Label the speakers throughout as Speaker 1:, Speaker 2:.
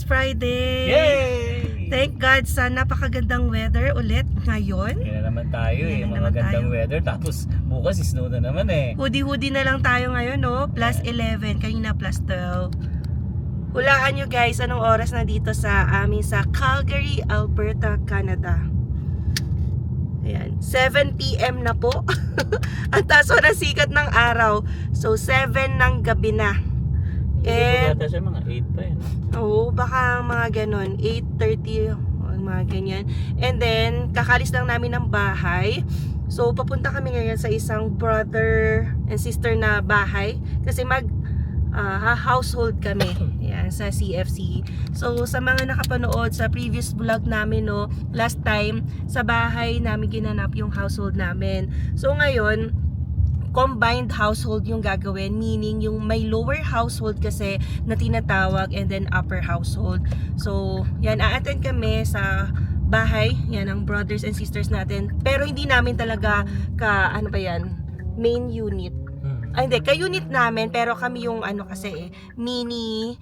Speaker 1: Friday!
Speaker 2: Yay!
Speaker 1: Thank God sa napakagandang weather ulit ngayon.
Speaker 2: Yan na naman tayo
Speaker 1: Yan na
Speaker 2: mga
Speaker 1: naman
Speaker 2: gandang
Speaker 1: tayo.
Speaker 2: weather. Tapos bukas snow na naman
Speaker 1: Hoodie-hoodie na lang tayo ngayon, no? Plus 11, kanina plus 12. Hulaan nyo guys, anong oras na dito sa amin sa Calgary, Alberta, Canada. Ayan, 7 PM na po. Ang taas na sikat ng araw. So 7 ng gabi na.
Speaker 2: And siya mga 8 pa no?
Speaker 1: Oo, baka mga ganon, 8:30 o mga ganyan. And then, kakalis lang namin ng bahay. So, papunta kami ngayon sa isang brother and sister na bahay. Kasi household kami. Yan, sa CFC. So, sa mga nakapanood sa previous vlog namin, no, last time, sa bahay namin ginanap yung household namin. So, ngayon, combined household yung gagawin, meaning yung may lower household kasi na tinatawag and then upper household. So, yan, a-attend kami sa bahay, yan ang brothers and sisters natin. Pero hindi namin talaga ano ba yan, main unit. Ay, hindi, ka-unit namin, pero kami yung kasi mini,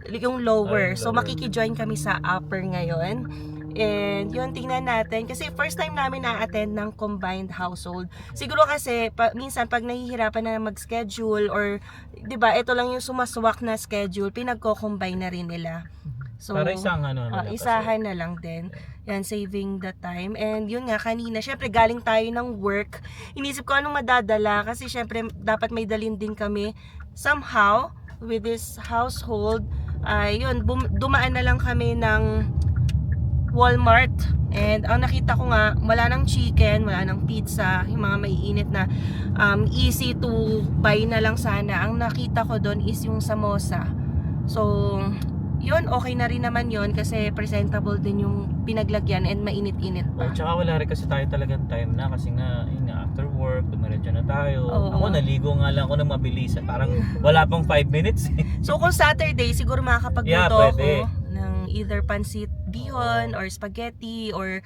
Speaker 1: yung lower. So, makikijoin kami sa upper ngayon. And yun, tingnan natin. Kasi first time namin na-attend ng combined household. Siguro kasi, minsan pag nahihirapan na mag-schedule or, di ba, ito lang yung sumaswak na schedule, pinagko-combine na rin nila. So,
Speaker 2: para isang
Speaker 1: isahan na lang din. Yan, saving the time. And yun nga, kanina, syempre galing tayo ng work. Inisip ko anong madadala kasi syempre dapat may dalhin din kami. Somehow, with this household, yun, dumaan na lang kami ng Walmart. And ang nakita ko nga, wala nang chicken, wala nang pizza, yung mga maiinit na easy to buy na lang sana. Ang nakita ko doon is yung samosa. So, yun, okay na rin naman yun kasi presentable din yung pinaglagyan and mainit-init pa.
Speaker 2: Tsaka wala rin kasi tayo talagang time na kasi nga, yun nga after work, dumiretso na tayo.
Speaker 1: Oo.
Speaker 2: Ako naligo nga lang ako ng mabilis. Parang wala pang 5 minutes.
Speaker 1: So kung Saturday, siguro makakapagluto
Speaker 2: pwede.
Speaker 1: ako ng either pansit bihon or spaghetti or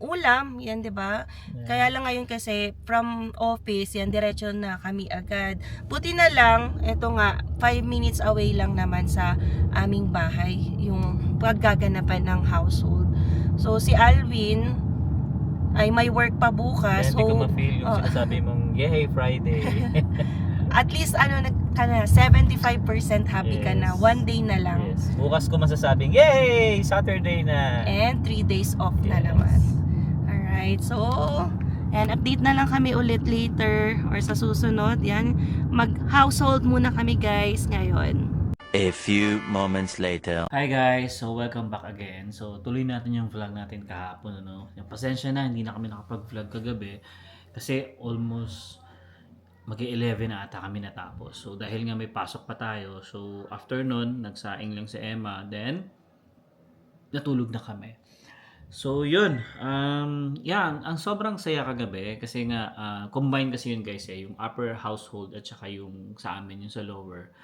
Speaker 1: ulam, yan 'di ba?
Speaker 2: Yeah.
Speaker 1: Kaya lang ngayon kasi from office, yan diretso na kami agad. Buti na lang, eto nga 5 minutes away lang naman sa aming bahay yung paggaganapan ng household. So si Alvin ay may work pa bukas.
Speaker 2: Hindi ko ma-feel yung sinasabi mong yay Friday.
Speaker 1: At least 75% happy ka na. One day na lang.
Speaker 2: Yes. Bukas ko masasabing yay Saturday na.
Speaker 1: And 3 days off na naman. Alright, so yan, update na lang kami ulit later or sa susunod. Yan, mag-household muna kami guys ngayon.
Speaker 3: A few moments later.
Speaker 2: Hi guys, so welcome back again. So tuloy natin yung vlog natin kahapon, ano. Yung pasensya na, hindi na kami nakapag-vlog kagabi kasi almost mag-11 na ata kami natapos. So dahil nga may pasok pa tayo, so after nun, nagsaing lang si Emma, then natulog na kami. So yun, yan, ang sobrang saya kagabi kasi nga combine kasi yun guys yung upper household at saka yung sa amin, yung sa lower.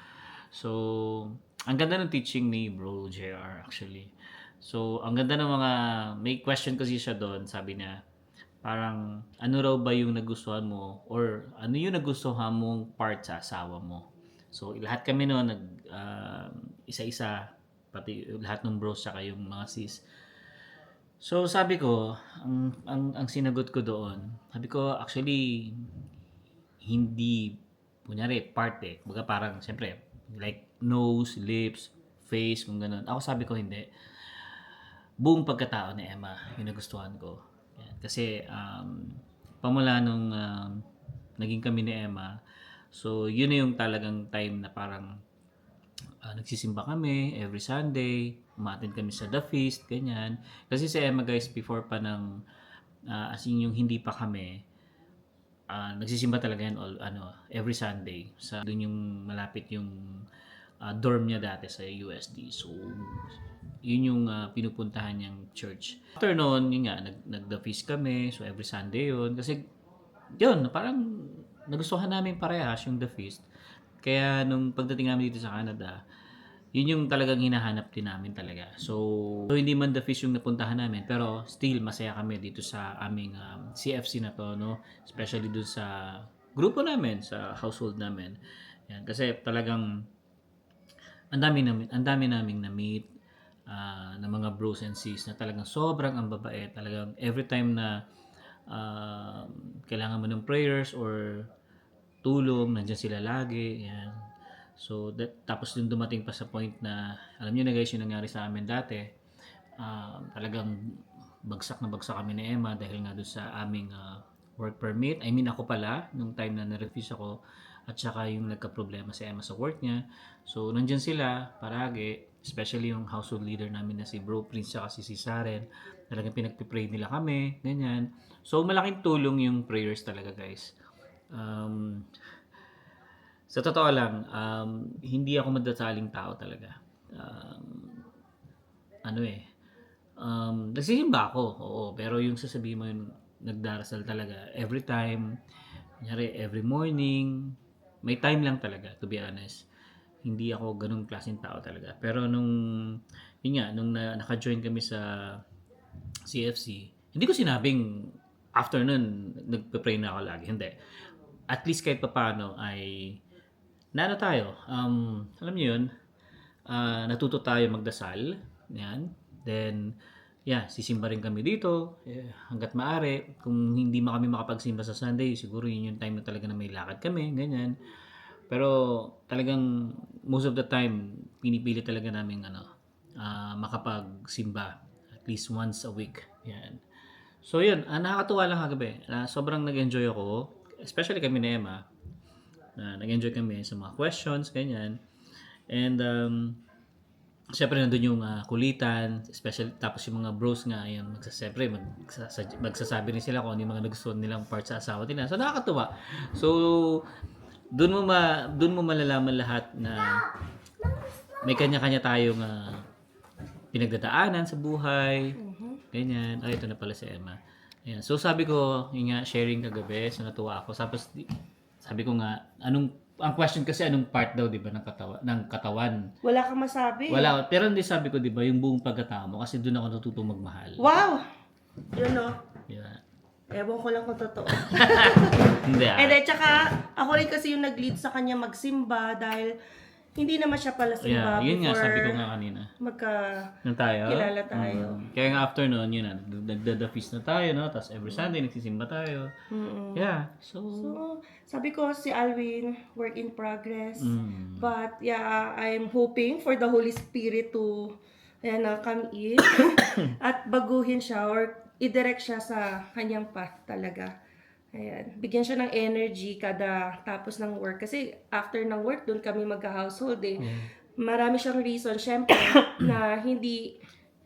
Speaker 2: So, ang ganda ng teaching ni Bro JR actually. So, ang ganda ng mga, may question kasi siya doon, sabi niya, parang ano raw ba yung nagustuhan mo or ano yung nagustuhan mong part sa asawa mo. So, lahat kami noon isa-isa, pati lahat ng bros saka yung mga sis. So, sabi ko, ang sinagot ko doon, sabi ko actually hindi kunyari part baga parang siyempre like nose, lips, face, kung ganun. Ako sabi ko hindi. Buong pagkatao ni Emma, yung nagustuhan ko. Yan. Kasi pamula nung naging kami ni Emma, so yun na yung talagang time na parang nagsisimba kami every Sunday, umattend kami sa The Feast, ganyan. Kasi si Emma guys, before pa ng as in yung hindi pa kami, nagsisimba talaga yan every Sunday. Sa doon yung malapit yung dorm niya dati sa USD. So yun yung pinupuntahan niyang church. After noon, yun nga, nag-the feast kami. So every Sunday yun. Kasi yun, parang nagustuhan namin parehas yung the feast. Kaya nung pagdating namin dito sa Canada, yun yung talagang hinahanap din namin talaga. So hindi man the feast yung napuntahan namin, pero still masaya kami dito sa aming CFC na to, no? Especially dun sa grupo namin, sa household namin. Yan, kasi talagang ang dami naming na-meet ng mga bros and sis na talagang sobrang ang babait. Talagang every time na kailangan mo ng prayers or tulong, nandiyan sila lagi. Yan. So, tapos yung dumating pa sa point na, alam niyo na guys, yung nangyari sa amin dati, talagang bagsak na bagsak kami ni Emma dahil nga doon sa aming work permit. I mean, ako pala, nung time na na-refuse ako, at saka yung nagka-problema si Emma sa work niya. So, nandyan sila, paragi, especially yung household leader namin na si Bro Prince at si Saren. Talagang pinagpipray nila kami, ganyan. So, malaking tulong yung prayers talaga, guys. Sa totoo lang, hindi ako madasaling tao talaga. Nagsisimba ako, oo, pero yung sasabihin mo yung nagdarasal talaga every time, kunyari every morning, may time lang talaga, to be honest. Hindi ako ganung klaseng tao talaga. Pero nung naka-join kami sa CFC, hindi ko sinabing after nun, nagpe-pray na ako lagi. Hindi. At least kahit papaano ay alam niyo yun, natuto tayo magdasal. Yan. Then, sisimba rin kami dito hanggat maaari. Kung hindi kami makapagsimba sa Sunday, siguro yun yung time na talaga na may lakad kami, ganyan. Pero talagang most of the time, pinipili talaga namin makapagsimba at least once a week. Yan. So yun, nakakatuwa lang kagabi. Sobrang nag-enjoy ako, especially kami ni Emma. Nag-enjoy kami sa mga questions, ganyan. And siyempre nandun yung kulitan, especially tapos yung mga bros nga, ayan, magsasabi rin sila kung ano yung mga nagustuhan nilang part sa asawa nila. So nakakatuwa. So doon mo malalaman lahat na may kanya-kanya tayong pinagdadaanan sa buhay. Ganyan. Ay, ito na pala si Emma. Ayan. So sabi ko, yung sharing kagabi, so natuwa ako. Tapos sabi ko nga, ang question kasi anong part daw, 'di ba, ng katawan.
Speaker 1: Wala kang masabi.
Speaker 2: Wala, pero hindi, sabi ko, 'di ba, yung buong pagkatao mo kasi doon ako natutong magmahal.
Speaker 1: Wow. Yun no.
Speaker 2: Yeah.
Speaker 1: Ewan ko lang kung totoo.
Speaker 2: Hindi.
Speaker 1: And then, tsaka, ako rin kasi yung nag-lead sa kanya magsimba dahil hindi naman siya pala simba
Speaker 2: Yun nga,
Speaker 1: before
Speaker 2: sabi ko nga kanina.
Speaker 1: Kilala tayo.
Speaker 2: Kaya nga after nun, yun na, nagdada-feast na tayo, no? Tapos every Sunday, nagsisimba tayo. Yeah,
Speaker 1: So, sabi ko, si Alwin, work in progress. But, I'm hoping for the Holy Spirit to come in at baguhin siya or i-direct siya sa kanyang path talaga. Ayan. Bigyan siya ng energy kada tapos ng work. Kasi after ng work, doon kami magka-household eh. Marami siyang reason, syempre, na hindi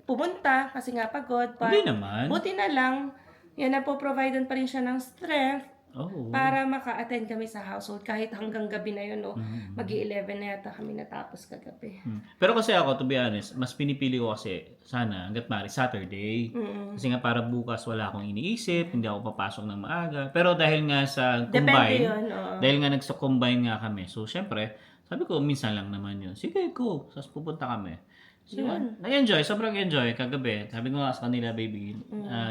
Speaker 1: pumunta kasi nga pagod.
Speaker 2: Hindi naman.
Speaker 1: Buti na lang, napoprovidean pa rin siya ng strength para maka-attend kami sa household. Kahit hanggang gabi na yun, mag-11 na yata kami natapos kagabi.
Speaker 2: Pero kasi ako, to be honest, mas pinipili ko kasi sana hanggat maaari Saturday. Kasi nga para bukas wala akong iniisip, hindi ako papasok ng maaga. Pero dahil nga sa combine, dahil nga nagsa-combine nga kami, so syempre, sabi ko, minsan lang naman yun. Sige, go. Sas pupunta kami. So, nag-enjoy, sobrang enjoy kagabi. Sabi ko nga sa kanila, baby,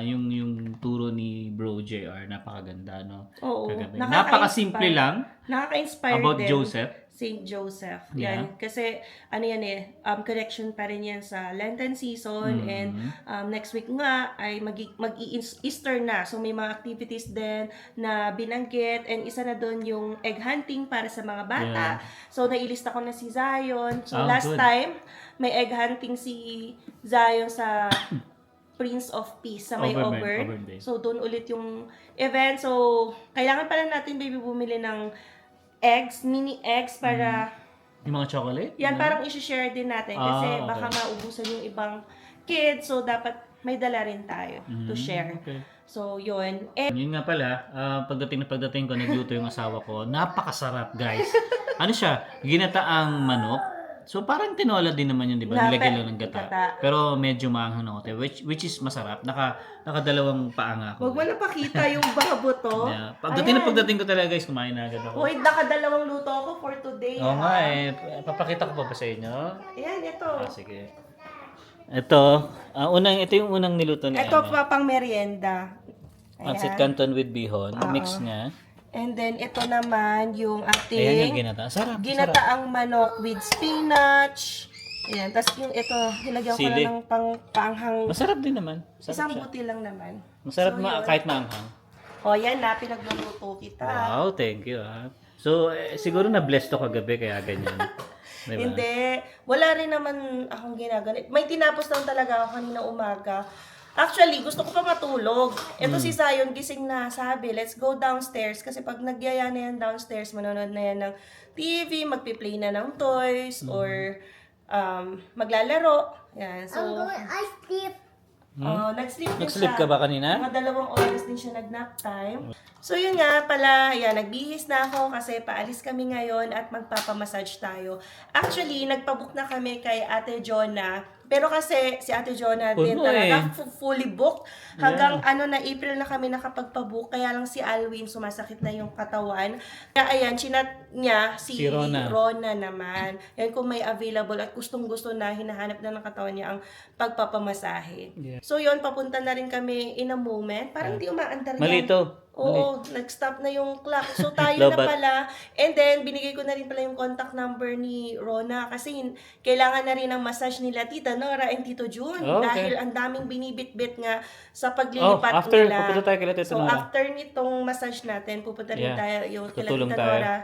Speaker 2: yung turo ni Bro JR, napakaganda, no?
Speaker 1: Oo.
Speaker 2: Kagabi. Napakasimple lang.
Speaker 1: Nakaka-inspire
Speaker 2: About
Speaker 1: din.
Speaker 2: Joseph.
Speaker 1: Saint Joseph.
Speaker 2: Yeah.
Speaker 1: Yan. Kasi, connection pa rin yan sa Lenten season. And next week nga, ay mag-Easter na. So, may mga activities din na binanggit. And isa na doon yung egg hunting para sa mga bata. So, nailista ko na si Zion. So, last time, may egg hunting si Zion sa Prince of Peace sa may Auburn. So, doon ulit yung event. So, kailangan pala natin, baby, bumili ng eggs, mini eggs para
Speaker 2: yung mga chocolate?
Speaker 1: yan parang i-share din natin kasi baka maubusan yung ibang kids, so dapat may dala rin tayo to share.
Speaker 2: Okay.
Speaker 1: So yun.
Speaker 2: Yun nga pala, pagdating ko, nagluto yung asawa ko, napakasarap, guys. Ano siya? Ginataang manok. So parang tinola din naman yun, di ba? Nilagyan lang ng gata. Pero medyo maanghang na konti, which is masarap. Nakadalawang paanga ako.
Speaker 1: Huwag mo na pakita yung babo to.
Speaker 2: Yeah. Pagdating ko talaga, guys, kumain na agad ako.
Speaker 1: Uy, nakadalawang luto ako for today.
Speaker 2: Oo nga papakita ko pa ba sa inyo?
Speaker 1: Ayan, ito.
Speaker 2: Sige. Ito yung unang niluto ni
Speaker 1: Ito
Speaker 2: Emma.
Speaker 1: pa pang merienda.
Speaker 2: Pancit Canton with bihon. Mix niya.
Speaker 1: And then, ito naman yung
Speaker 2: Ayan yung
Speaker 1: ating
Speaker 2: ginata. Sarap.
Speaker 1: ginataang manok with spinach. Ayan, tapos yung ito, nilagyan ko
Speaker 2: Sili.
Speaker 1: na ng paanghang.
Speaker 2: Masarap din naman.
Speaker 1: Isang
Speaker 2: Sarap siya.
Speaker 1: buti lang naman.
Speaker 2: Masarap
Speaker 1: So, yun.
Speaker 2: kahit maanghang.
Speaker 1: O yan na, pinagluluto kita.
Speaker 2: Wow, thank you. So, siguro na-bless to kagabi kaya ganyan. Diba?
Speaker 1: Hindi. Wala rin naman akong ginagawa. May tinapos lang talaga ako kanina umaga. Actually, gusto ko pa matulog. Ito si Zion, gising na. Sabi, let's go downstairs. Kasi pag nagyaya na yan downstairs, manonood na yan ng TV, magpi-play na ng toys, or maglalaro. Yan. So,
Speaker 4: I sleep.
Speaker 1: nag-sleep din
Speaker 2: Nag-sleep
Speaker 1: siya.
Speaker 2: ka ba kanina?
Speaker 1: Mga 2 oras din siya nag-nap time. So yun nga pala, yan, nagbihis na ako kasi paalis kami ngayon at magpapamassage tayo. Actually, nagpabook na kami kay Ate Jonah. Pero kasi si Ate Jonah din
Speaker 2: Puno
Speaker 1: talaga fully booked. Hanggang na April na kami nakapagpabook. Kaya lang si Alwin sumasakit na yung katawan. Kaya ayan, chinat niya si
Speaker 2: Si Rona.
Speaker 1: Rona naman. Yan kung may available at gustong-gusto na hinahanap na ng katawan niya ang pagpapamasahe.
Speaker 2: Yeah.
Speaker 1: So yun, papunta na rin kami in a moment. Parang hindi umaandar yan.
Speaker 2: Malito.
Speaker 1: Oo, nag-stop na yung clock. So tayo na
Speaker 2: Lobat.
Speaker 1: pala. And then, binigay ko na rin pala yung contact number ni Rona kasi kailangan na rin ng massage nila Tita Nora and Tito Jun.
Speaker 2: Oh, okay.
Speaker 1: Dahil ang daming binibit-bit nga sa paglilipat
Speaker 2: after,
Speaker 1: nila.
Speaker 2: pupunta tayo kila Tita
Speaker 1: So
Speaker 2: Nora.
Speaker 1: after nitong massage natin, pupunta rin
Speaker 2: Yeah.
Speaker 1: tayo yung kila
Speaker 2: Tutulong
Speaker 1: Tita
Speaker 2: tayo.
Speaker 1: Nora.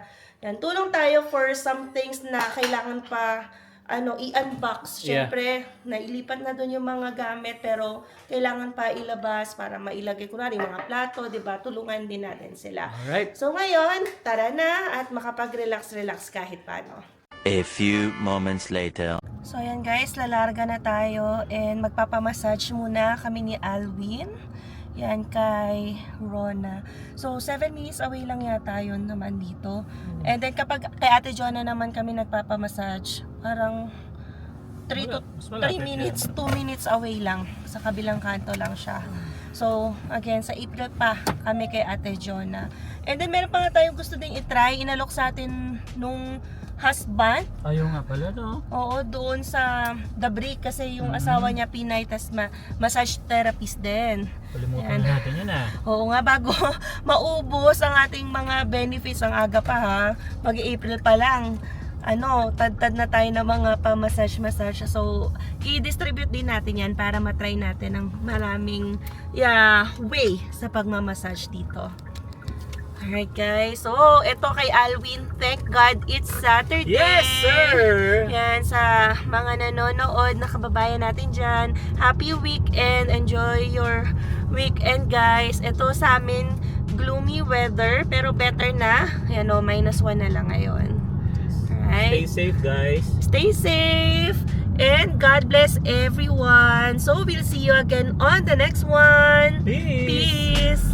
Speaker 1: Yan, tulong tayo for some things na kailangan pa i-unbox.
Speaker 2: Yeah.
Speaker 1: Siyempre, nailipat na doon yung mga gamit pero kailangan pa ilabas para mailagay kunwari mga plato, 'di ba? Tulungan din natin sila.
Speaker 2: Alright.
Speaker 1: So ngayon, tara na at makapag-relax kahit paano.
Speaker 3: A few moments later.
Speaker 1: So ayan guys, lalarga na tayo and magpapamassage muna kami ni Alwin. Yan kay Rona. So 7 minutes away lang yata yun naman dito. And then kapag kay Ate Jonah naman kami nagpapamassage, parang 3 minutes, 2 minutes away lang. Sa kabilang kanto lang siya. So, again, sa April pa kami kay Ate Jonah. And then meron pa nga tayong gusto ding itry. Inalok sa atin nung husband.
Speaker 2: Ayaw nga pala, no?
Speaker 1: Oo, doon sa The Brick kasi yung asawa niya Pinay tas massage therapist din.
Speaker 2: Kalimutan
Speaker 1: Yan.
Speaker 2: na natin yan,
Speaker 1: Oo nga, bago maubos ang ating mga benefits, ang aga pa ha, mag-April pa lang, tad-tad na tayo ng mga pa-massage. So, i-distribute din natin yan para matry natin ang maraming way sa pagmamassage dito. Alright guys, so ito kay Alwin, thank God it's Saturday.
Speaker 2: Yes, sir!
Speaker 1: Yan, sa mga nanonood na kababayan natin dyan, happy weekend, enjoy your weekend guys. Ito sa amin, gloomy weather, pero better na. Yan o, -1 na lang ngayon.
Speaker 2: Stay
Speaker 1: Alright,
Speaker 2: safe, guys.
Speaker 1: stay safe, and God bless everyone. So we'll see you again on the next one.
Speaker 2: Peace!
Speaker 1: Peace!